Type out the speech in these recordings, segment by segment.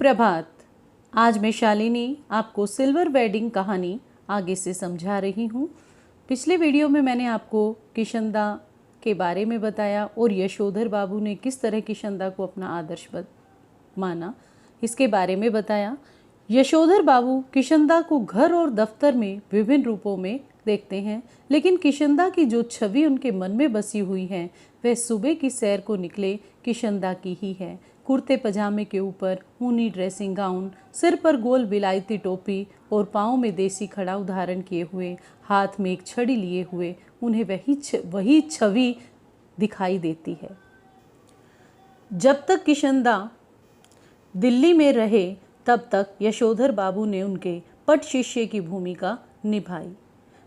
सुप्रभात। आज मैं शालिनी आपको सिल्वर वेडिंग कहानी आगे से समझा रही हूँ। पिछले वीडियो में मैंने आपको किशनदा के बारे में बताया और यशोधर बाबू ने किस तरह किशनदा को अपना आदर्श माना, इसके बारे में बताया। यशोधर बाबू किशनदा को घर और दफ्तर में विभिन्न रूपों में देखते हैं, लेकिन किशनदा की जो छवि उनके मन में बसी हुई है वह सुबह की सैर को निकले किशनदा की ही है। कुर्ते पजामे के ऊपर ऊनी ड्रेसिंग गाउन, सिर पर गोल विलायती टोपी और पाँव में देसी खड़ाऊ धारण किए हुए, हाथ में एक छड़ी लिए हुए उन्हें वही छवि दिखाई देती है। जब तक किशनदा दिल्ली में रहे तब तक यशोधर बाबू ने उनके पट शिष्य की भूमिका निभाई।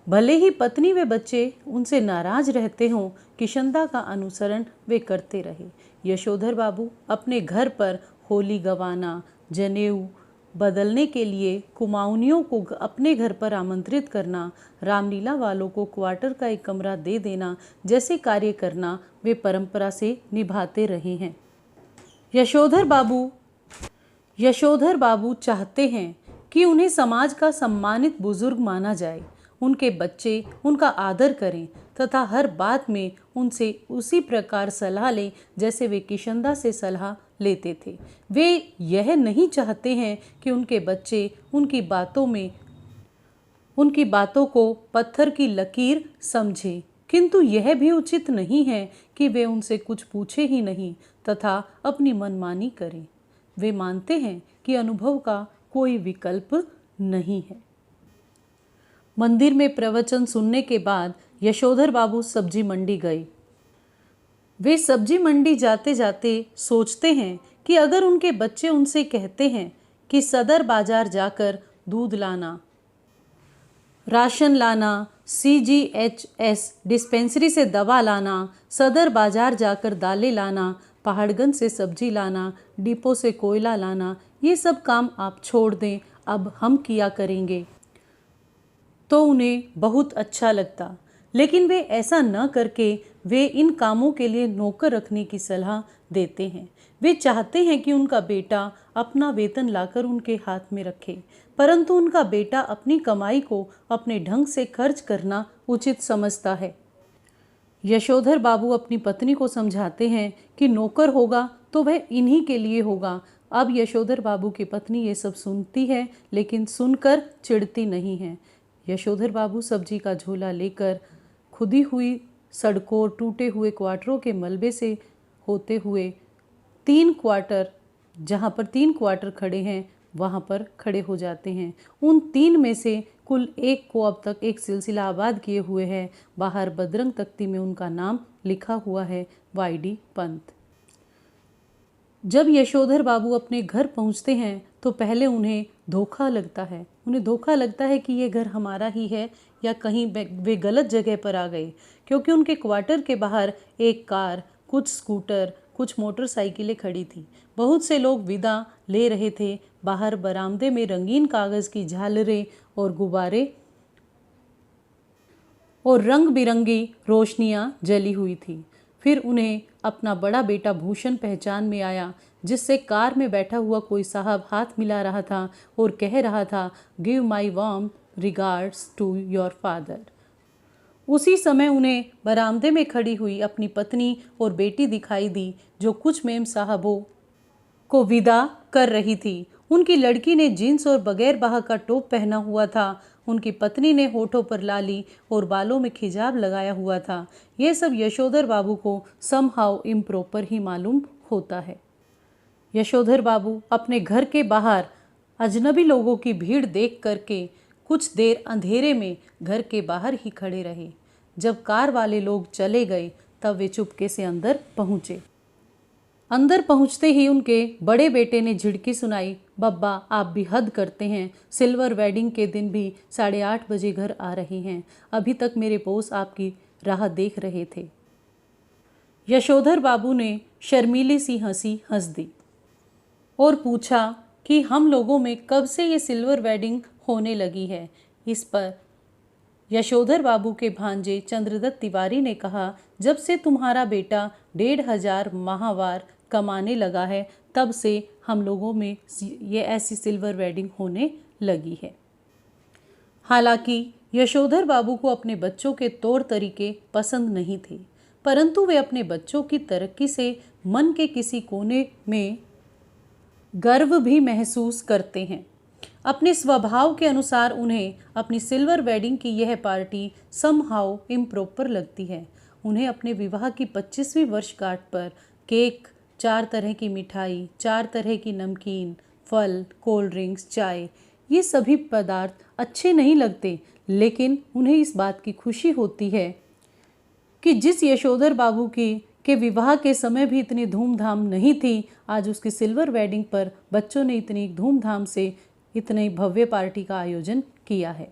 भले ही पत्नी व बच्चे उनसे नाराज रहते हों, किशनदा का अनुसरण वे करते रहे। यशोधर बाबू अपने घर पर होली गंवाना, जनेऊ बदलने के लिए कुमाऊनियों को अपने घर पर आमंत्रित करना, रामलीला वालों को क्वार्टर का एक कमरा दे देना जैसे कार्य करना वे परंपरा से निभाते रहे हैं। यशोधर बाबू चाहते हैं कि उन्हें समाज का सम्मानित बुजुर्ग माना जाए, उनके बच्चे उनका आदर करें तथा हर बात में उनसे उसी प्रकार सलाह लें जैसे वे किशनदा से सलाह लेते थे। वे यह नहीं चाहते हैं कि उनके बच्चे उनकी बातों को पत्थर की लकीर समझें, किंतु यह भी उचित नहीं है कि वे उनसे कुछ पूछे ही नहीं तथा अपनी मनमानी करें। वे मानते हैं कि अनुभव का कोई विकल्प नहीं है। मंदिर में प्रवचन सुनने के बाद यशोधर बाबू सब्जी मंडी गए। वे सब्जी मंडी जाते जाते सोचते हैं कि अगर उनके बच्चे उनसे कहते हैं कि सदर बाजार जाकर दूध लाना, राशन लाना, CGHS डिस्पेंसरी से दवा लाना, सदर बाजार जाकर दालें लाना, पहाड़गंज से सब्जी लाना, डिपो से कोयला लाना, ये सब काम आप छोड़ दें, अब हम किया करेंगे, तो उन्हें बहुत अच्छा लगता। लेकिन वे ऐसा न करके वे इन कामों के लिए नौकर रखने की सलाह देते हैं। वे चाहते हैं कि उनका बेटा अपना वेतन लाकर उनके हाथ में रखे, परंतु उनका बेटा अपनी कमाई को अपने ढंग से खर्च करना उचित समझता है। यशोधर बाबू अपनी पत्नी को समझाते हैं कि नौकर होगा तो वह इन्हीं के लिए होगा। अब यशोधर बाबू की पत्नी ये सब सुनती है, लेकिन सुनकर चिढ़ती नहीं है। यशोधर बाबू सब्जी का झोला लेकर खुदी हुई सड़कों, टूटे हुए क्वार्टरों के मलबे से होते हुए जहाँ पर 3 क्वार्टर खड़े हैं वहाँ पर खड़े हो जाते हैं। उन 3 में से कुल 1 को अब तक एक सिलसिला आबाद किए हुए है। बाहर बदरंग तख्ती में उनका नाम लिखा हुआ है, YD पंत। जब यशोधर बाबू अपने घर पहुंचते हैं तो पहले उन्हें धोखा लगता है। उन्हें धोखा लगता है कि ये घर हमारा ही है या कहीं वे गलत जगह पर आ गए, क्योंकि उनके क्वार्टर के बाहर एक कार, कुछ स्कूटर, कुछ मोटरसाइकिलें खड़ी थी। बहुत से लोग विदा ले रहे थे। बाहर बरामदे में रंगीन कागज़ की झालरें और गुब्बारे और रंग बिरंगी रोशनियां जली हुई थी। फिर उन्हें अपना बड़ा बेटा भूषण पहचान में आया, जिससे कार में बैठा हुआ कोई साहब हाथ मिला रहा था और कह रहा था, give my warm regards to your father. उसी समय उन्हें बरामदे में खड़ी हुई अपनी पत्नी और बेटी दिखाई दी, जो कुछ मेम साहबों को विदा कर रही थी। उनकी लड़की ने जीन्स और बगैर बाह का टॉप पहना हुआ था। उनकी पत्नी ने होठों पर लाली और बालों में खिजाब लगाया हुआ था। यह सब यशोधर बाबू को समहाउ इम्प्रॉपर ही मालूम होता है। यशोधर बाबू अपने घर के बाहर अजनबी लोगों की भीड़ देख करके कुछ देर अंधेरे में घर के बाहर ही खड़े रहे। जब कार वाले लोग चले गए तब वे चुपके से अंदर पहुँचे। अंदर पहुंचते ही उनके बड़े बेटे ने झिड़की सुनाई, बब्बा आप भी हद करते हैं, सिल्वर वेडिंग के दिन भी 8:30 बजे घर आ रहे हैं, अभी तक मेरे बॉस आपकी राह देख रहे थे। यशोधर बाबू ने शर्मीली सी हंसी हंस दी और पूछा कि हम लोगों में कब से ये सिल्वर वेडिंग होने लगी है। इस पर यशोधर बाबू के भांजे चंद्रदत्त तिवारी ने कहा, जब से तुम्हारा बेटा 1,500 माहवार कमाने लगा है तब से हम लोगों में ये ऐसी सिल्वर वेडिंग होने लगी है। हालांकि यशोधर बाबू को अपने बच्चों के तौर तरीके पसंद नहीं थे, परंतु वे अपने बच्चों की तरक्की से मन के किसी कोने में गर्व भी महसूस करते हैं। अपने स्वभाव के अनुसार उन्हें अपनी सिल्वर वेडिंग की यह पार्टी समहाउ इम्प्रॉपर लगती है। उन्हें अपने विवाह की 25वीं वर्षगांठ पर केक, 4 तरह की मिठाई, 4 तरह की नमकीन, फल, कोल्ड ड्रिंक्स, चाय, ये सभी पदार्थ अच्छे नहीं लगते, लेकिन उन्हें इस बात की खुशी होती है कि जिस यशोधर बाबू के विवाह के समय भी इतनी धूमधाम नहीं थी, आज उसकी सिल्वर वेडिंग पर बच्चों ने इतनी धूमधाम से इतनी भव्य पार्टी का आयोजन किया है।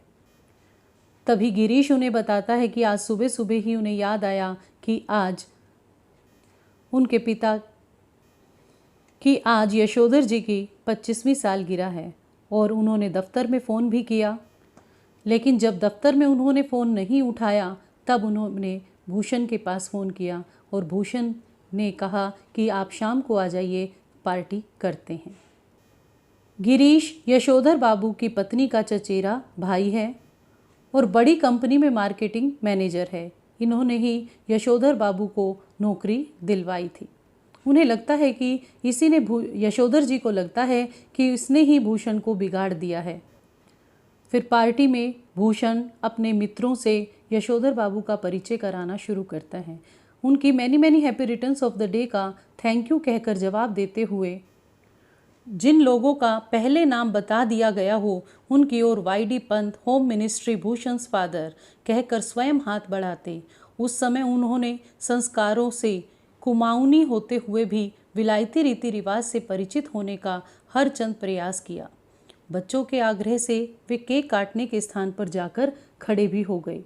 तभी गिरीश उन्हें बताता है कि आज सुबह सुबह ही उन्हें याद आया कि आज उनके पिता की आज यशोधर जी की 25वीं सालगिरह है और उन्होंने दफ्तर में फ़ोन भी किया, लेकिन जब दफ्तर में उन्होंने फ़ोन नहीं उठाया तब उन्होंने भूषण के पास फ़ोन किया और भूषण ने कहा कि आप शाम को आ जाइए, पार्टी करते हैं। गिरीश यशोधर बाबू की पत्नी का चचेरा भाई है और बड़ी कंपनी में मार्केटिंग मैनेजर है। इन्होंने ही यशोधर बाबू को नौकरी दिलवाई थी। उन्हें लगता है कि इसी ने यशोधर जी को लगता है कि इसने ही भूषण को बिगाड़ दिया है। फिर पार्टी में भूषण अपने मित्रों से यशोधर बाबू का परिचय कराना शुरू करता है। उनकी many happy returns of the day का थैंक यू कहकर जवाब देते हुए जिन लोगों का पहले नाम बता दिया गया हो उनकी ओर वाईडी पंत, होम मिनिस्ट्री, भूषण्स फादर कहकर स्वयं हाथ बढ़ाते। उस समय उन्होंने संस्कारों से कुमाऊनी होते हुए भी विलायती रीति रिवाज से परिचित होने का हर चंद प्रयास किया। बच्चों के आग्रह से वे केक काटने के स्थान पर जाकर खड़े भी हो गए।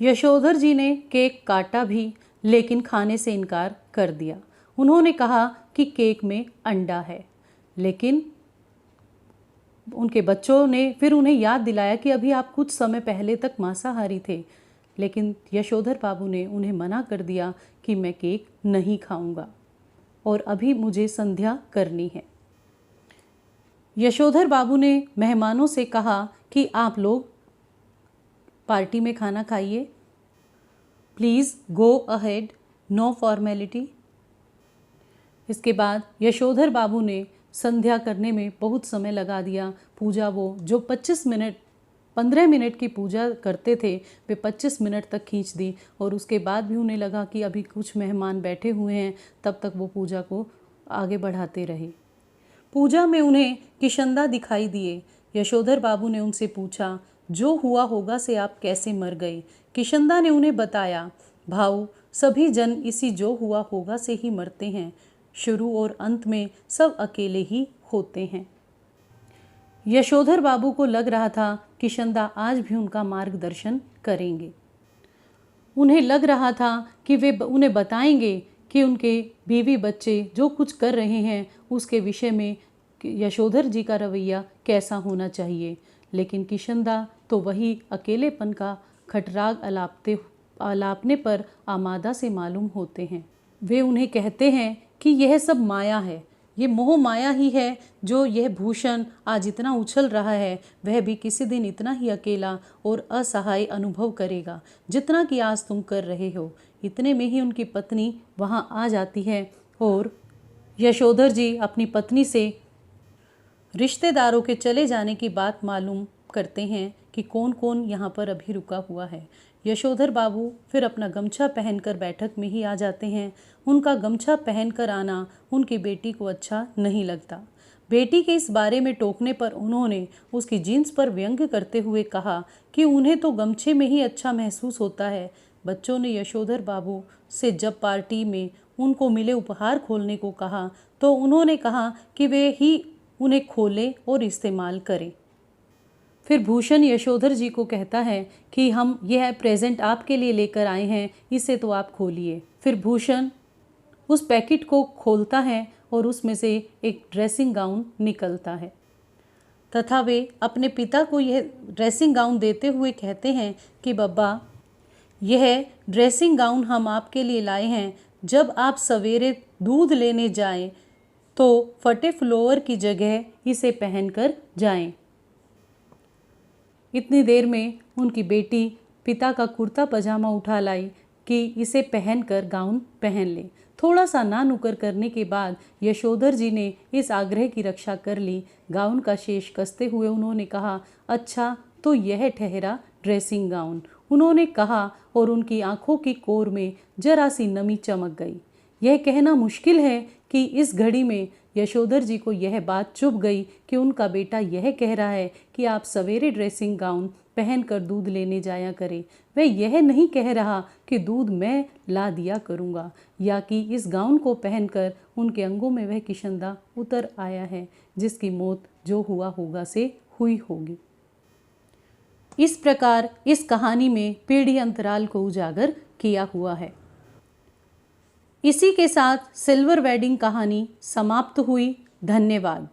यशोधर जी ने केक काटा भी, लेकिन खाने से इनकार कर दिया। उन्होंने कहा कि केक में अंडा है, लेकिन उनके बच्चों ने फिर उन्हें याद दिलाया कि अभी आप कुछ समय पहले तक मांसाहारी थे, लेकिन यशोधर बाबू ने उन्हें मना कर दिया कि मैं केक नहीं खाऊंगा और अभी मुझे संध्या करनी है। यशोधर बाबू ने मेहमानों से कहा कि आप लोग पार्टी में खाना खाइए, please go ahead, no formality. इसके बाद यशोधर बाबू ने संध्या करने में बहुत समय लगा दिया। पूजा वो जो 15 मिनट की पूजा करते थे वे 25 मिनट तक खींच दी और उसके बाद भी उन्हें लगा कि अभी कुछ मेहमान बैठे हुए हैं, तब तक वो पूजा को आगे बढ़ाते रहे। पूजा में उन्हें किशंदा दिखाई दिए। यशोधर बाबू ने उनसे पूछा, जो हुआ होगा से आप कैसे मर गए? किशंदा ने उन्हें बताया, भाऊ सभी जन इसी जो हुआ होगा से ही मरते हैं, शुरू और अंत में सब अकेले ही होते हैं। यशोधर बाबू को लग रहा था किशंदा आज भी उनका मार्गदर्शन करेंगे। उन्हें लग रहा था कि वे उन्हें बताएंगे कि उनके बीवी बच्चे जो कुछ कर रहे हैं उसके विषय में यशोधर जी का रवैया कैसा होना चाहिए, लेकिन किशंदा तो वही अकेलेपन का खटराग अलापने पर आमादा से मालूम होते हैं। वे उन्हें कहते हैं कि यह सब माया है, ये मोह माया ही है। जो यह भूषण आज इतना उछल रहा है वह भी किसी दिन इतना ही अकेला और असहाय अनुभव करेगा जितना कि आज तुम कर रहे हो। इतने में ही उनकी पत्नी वहाँ आ जाती है और यशोधर जी अपनी पत्नी से रिश्तेदारों के चले जाने की बात मालूम करते हैं कि कौन कौन यहाँ पर अभी रुका हुआ है। यशोधर बाबू फिर अपना गमछा पहनकर बैठक में ही आ जाते हैं। उनका गमछा पहनकर आना उनकी बेटी को अच्छा नहीं लगता। बेटी के इस बारे में टोकने पर उन्होंने उसकी जीन्स पर व्यंग्य करते हुए कहा कि उन्हें तो गमछे में ही अच्छा महसूस होता है। बच्चों ने यशोधर बाबू से जब पार्टी में उनको मिले उपहार खोलने को कहा तो उन्होंने कहा कि वे ही उन्हें खोलें और इस्तेमाल करें। फिर भूषण यशोधर जी को कहता है कि हम यह प्रेजेंट आपके लिए लेकर आए हैं, इसे तो आप खोलिए। फिर भूषण उस पैकेट को खोलता है और उसमें से एक ड्रेसिंग गाउन निकलता है तथा वे अपने पिता को यह ड्रेसिंग गाउन देते हुए कहते हैं कि बब्बा, यह ड्रेसिंग गाउन हम आपके लिए लाए हैं। जब आप सवेरे दूध लेने जाएं तो फटे फ्लोवर की जगह इसे पहनकर जाएं। इतनी देर में उनकी बेटी पिता का कुर्ता पजामा उठा लाई कि इसे पहनकर गाउन पहन ले। थोड़ा सा ना नुकर करने के बाद यशोधर जी ने इस आग्रह की रक्षा कर ली। गाउन का शेष कसते हुए उन्होंने कहा, अच्छा तो यह ठहरा ड्रेसिंग गाउन। उन्होंने कहा और उनकी आंखों की कोर में जरा सी नमी चमक गई। यह कहना मुश्किल है कि इस घड़ी में यशोधर जी को यह बात चुभ गई कि उनका बेटा यह कह रहा है कि आप सवेरे ड्रेसिंग गाउन पहनकर दूध लेने जाया करें। वह यह नहीं कह रहा कि दूध मैं ला दिया करूँगा, या कि इस गाउन को पहनकर उनके अंगों में वह किशंदा उतर आया है जिसकी मौत जो हुआ होगा से हुई होगी। इस प्रकार इस कहानी में पीढ़ी अंतराल को उजागर किया हुआ है। इसी के साथ सिल्वर वेडिंग कहानी समाप्त हुई। धन्यवाद।